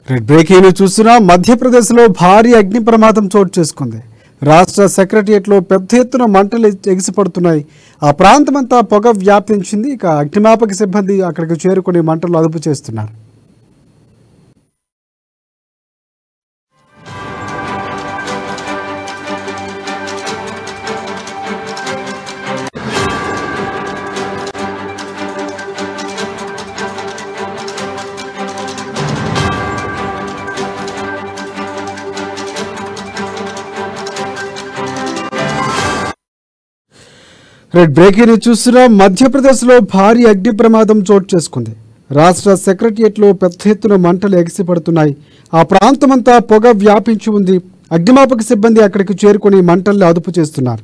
Red breaking చూస్తున్నా మధ్యప్రదేశ్లో భారీ అగ్ని ప్రమాదం చోటు చేసుకుంది. రాష్ట్ర సెక్రటరియట్లో పెద్ద ఎత్తున మంటలు ఎగిసిపడుతున్నాయి. ఆ ప్రాంతమంతా పొగ వ్యాపించింది. ఇక అగ్నిమాపక సిబ్బంది అక్కడికి చేరుకుని మంటలు అదుపు చేస్తున్నారు. రెడ్ బ్రేకింగ్ చూస్తున్నా మధ్యప్రదేశ్లో భారీ అగ్ని ప్రమాదం చోటు చేసుకుంది. రాష్ట్ర సెక్రటరియట్లో పెద్ద ఎత్తున మంటలు ఎగిసిపడుతున్నాయి. ఆ ప్రాంతమంతా పొగ వ్యాపించి ఉంది. అగ్నిమాపక సిబ్బంది అక్కడికి చేరుకుని మంటల్ని అదుపు చేస్తున్నారు.